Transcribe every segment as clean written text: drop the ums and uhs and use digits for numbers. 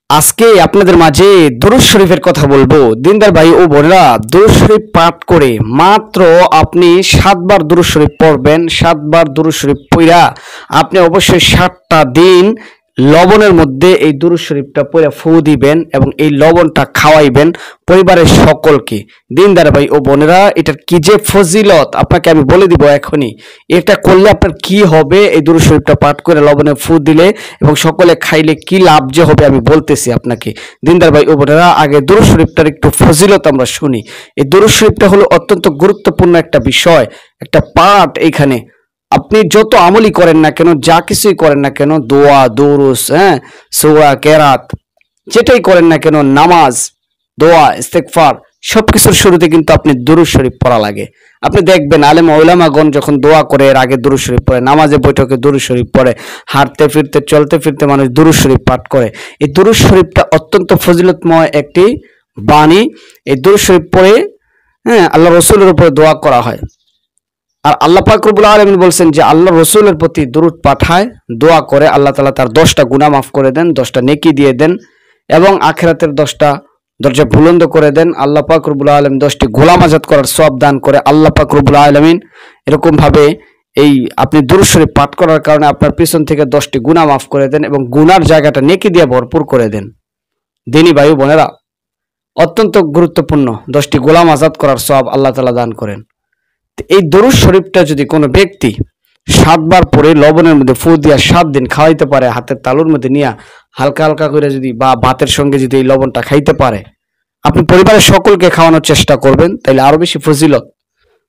আজকে আপনাদের মাঝে দুরূদ শরীফের কথা বলবো। দিনদার ভাই ও বোনেরা, দুরূদ শরীফ পাঠ করে মাত্র আপনি 7 বার দুরূদ শরীফ পড়বেন। 7 বার দুরূদ শরীফ পড়া আপনি অবশ্যই 7টা দিন লবণের মধ্যে এই দুরূদ শরীফটা পড়ে ফু দিবেন এবং এই লবণটা খাওয়াইবেন পরিবারের সকলকে। দিনদার ভাই ও বোনেরা, এটার কি যে ফজিলত আপনাকে আমি বলে দিব এখনই। এটা করলে আপনার কি হবে, এই দুরূদ শরীফটা পাঠ করে লবণে ফু দিলে এবং সকলে খাইলে কি লাভ যে হবে আমি বলতেছি আপনাকে। দিনদার ভাই ও বোনেরা, আগে দুরূদ শরীফটার একটু ফজিলত আমরা শুনি। এই দুরূদ শরীফটা হলো অত্যন্ত গুরুত্বপূর্ণ একটা বিষয়, একটা পাঠ। এইখানে আপনি যত আমলই করেন না কেন, যা কিছুই করেন না কেন, দোয়া, দুরূদ, সূরা, কেরাত, যেটাই করেন না কেন, নামাজ, দোয়া, ইস্তেগফার, সবকিছুর শুরুতে কিন্তু আপনি দুরূদ শরীফ পড়া লাগে। আপনি দেখবেন আলেম ওলামাগণ যখন দোয়া করে এর আগে দুরূদ শরীফ পড়ে, নামাজে বৈঠকে দুরূদ শরীফ পড়ে, হাঁটতে ফিরতে চলতে ফিরতে মানুষ দুরূদ শরীফ পাঠ করে। এই দুরূদ শরীফটা অত্যন্ত ফজিলতময় একটি বাণী। এই দুরূদ শরীফ পড়ে আল্লাহ রসুলের উপরে দোয়া করা হয়। আর আল্লাহ পাক রব্বুল আলামিন বলছেন যে আল্লাহ রসুলের প্রতি দুরূদ পাঠায়, দোয়া করে, আল্লাহ তাআলা তার 10টা গুনাহ মাফ করে দেন, 10টা নেকি দিয়ে দেন এবং আখিরাতের 10টা দরজা বুলন্দ করে দেন। আল্লাহ পাক রব্বুল আলামিন 10টি গোলাম আজাদ করার সওয়াব দান করে। আল্লাহ পাক রব্বুল আলামিন এরকম ভাবে এই আপনি দুরূদ শরীফ পাঠ করার কারণে আপনার পিছন থেকে 10টি গুনাহ মাফ করে দেন এবং গুনার জায়গাটা নেকি দিয়ে ভরপুর করে দেন। দিনী ভাই বোনেরা, অত্যন্ত গুরুত্বপূর্ণ 10টি গোলাম আজাদ করার সওয়াব আল্লাহ তাআলা দান করেন। এই দুরূদ শরীফটা যদি কোনো ব্যক্তি 7 বার পরে লবণের মধ্যে ফু দিয়া 7 দিন খাওয়াইতে পারে, হাতের তালুর মধ্যে নিয়ে হালকা হালকা করে যদি বা ভাতের সঙ্গে যদি এই লবণটা খাইতে পারে, আপনি পরিবারের সকলকে খাওয়ানোর চেষ্টা করবেন, তাইলে আরো বেশি ফজিলত।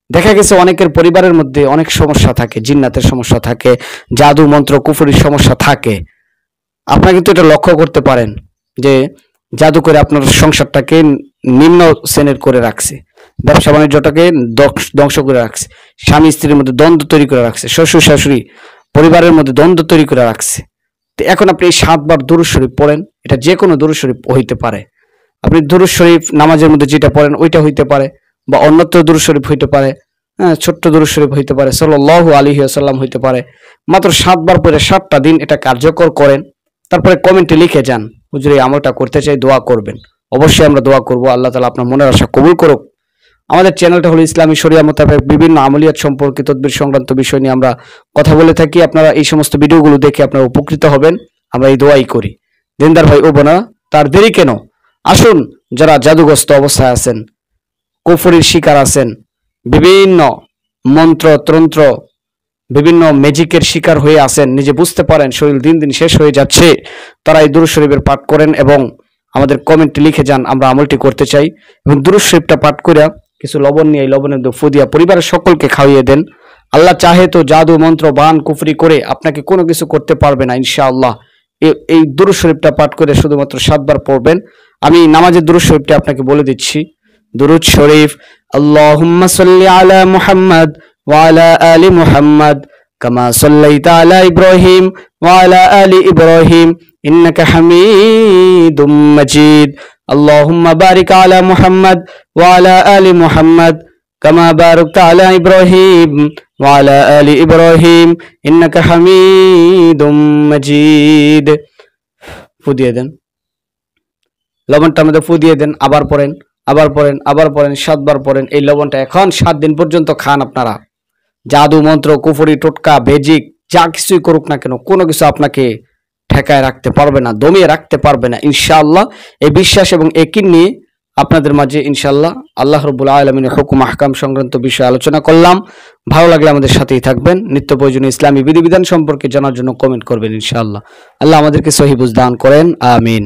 দেখা গেছে অনেকের পরিবারের মধ্যে অনেক সমস্যা থাকে, জিন্নাতের সমস্যা থাকে, জাদু মন্ত্র কুফরির সমস্যা থাকে। আপনারা কিন্তু এটা লক্ষ্য করতে পারেন যে জাদু করে আপনার সংসারটাকে নিম্ন শ্রেণীর করে রাখছে, ব্যবসা বাণিজ্যটাকে ধ্বংস করে রাখছে, স্বামী স্ত্রীর মধ্যে দ্বন্দ্ব তৈরি করে রাখছে, শ্বশুর শাশুড়ি পরিবারের মধ্যে দ্বন্দ্ব তৈরি করে রাখছে। তো এখন আপনি এই 7 বার দুরূদ শরীফ পড়েন। এটা যে কোনো দুরূদ শরীফ হইতে পারে। আপনি দুরূদ শরীফ নামাজের মধ্যে যেটা পড়েন ওইটা হইতে পারে, বা অন্যত্র দুরূদ শরীফ হইতে পারে, ছোট্ট দুরূদ শরীফ হইতে পারে, সাল্লাল্লাহু আলাইহি ওয়াসাল্লাম হইতে পারে। মাত্র 7 বার পরে 7টা দিন এটা কার্যকর করেন। তারপরে কমেন্টে লিখে যান, হুজুর এই আমলটা করতে চাই, দোয়া করবেন। অবশ্যই আমরা দোয়া করব, আল্লাহ তাআলা আপনার মনের আশা কবুল করুক। আমাদের চ্যানেলটা হলো ইসলামী শরিয়া মোতাবেক বিভিন্ন আমলিয়াত সম্পর্কে তদবির সংক্রান্ত বিষয় নিয়ে আমরা কথা বলে থাকি। আপনারা এই সমস্ত ভিডিওগুলো দেখে আপনারা উপকৃত হবেন, আমরা এই দোয়াই করি। দিনদার ভাই ও বোনেরা, তার দেরি কেন, আসুন যারা জাদুগ্রস্ত অবস্থায় আছেন, কুফরির শিকার আছেন, বিভিন্ন মন্ত্র তন্ত্র, বিভিন্ন ম্যাজিকের শিকার হয়ে আছেন, নিজে বুঝতে পারেন শরীর দিন দিন শেষ হয়ে যাচ্ছে, তারা এই দুরূদ শরীফের পাঠ করেন এবং আমাদের কমেন্টে লিখে যান, আমরা আমলটি করতে চাই। এবং দুরূদ শরীফটা পাঠ করে কিছু লবণ নিয়ে এই লবণের ফু দিয়া পরিবারের সকলকে খাওয়িয়ে দেন। আল্লাহ চাহে তো জাদু মন্ত্র বান কুফরি করে আপনাকে কোনো কিছু করতে পারবে না ইনশাআল্লাহ। এই দুরূদ শরীফটা পাঠ করে শুধুমাত্র 7 বার পড়বেন। আমি নামাজের দুরূদ শরীফটা আপনাকে বলে দিচ্ছি। দুরূদ শরীফ, আল্লাহুম্মা সাল্লি আলা মুহাম্মদ ওয়া আলা আলি মুহাম্মদ কামা সাল্লাইতা আলা ইব্রাহিম ওয়া আলা আলি ইব্রাহিম ইন্নাকা হামিদুম মাজিদ। আল্লাহুম্মা বারিক আলা মুহাম্মদ ওয়া আলা আলি মুহাম্মদ কামা বারাকতা আলা ইব্রাহিম ওয়া আলা আলি ইব্রাহিম ইন্নাকা হামিদুম মাজিদ। ফু দিয়ে দেন, লবণটার মধ্যে ফু দিয়ে দেন, আবার পড়েন, আবার পড়েন, আবার পড়েন, 7 বার পড়েন। এই লবণটা এখন 7 দিন পর্যন্ত খান আপনারা। জাদু মন্ত্র কুফরি টোটকা বেজিক যা কিছুই করুক না কেন, কোনো কিছু আপনাকে ঠেকায় রাখতে পারবে না, দমিয়ে রাখতে পারবে না ইনশাআল্লাহ। এই বিশ্বাস এবং ইয়াকিন নিয়ে আপনাদের মাঝে ইনশাআল্লাহ আল্লাহ রাব্বুল আলামিনের হুকুম আহকাম সংক্রান্ত বিষয় আলোচনা করলাম। ভালো লাগলে আমাদের সাথেই থাকবেন। নিত্য প্রয়োজনীয় ইসলামী বিধিবিধান সম্পর্কে জানার জন্য কমেন্ট করবেন ইনশাআল্লাহ। আল্লাহ আমাদেরকে সহিহ বুঝ দান করেন, আমিন।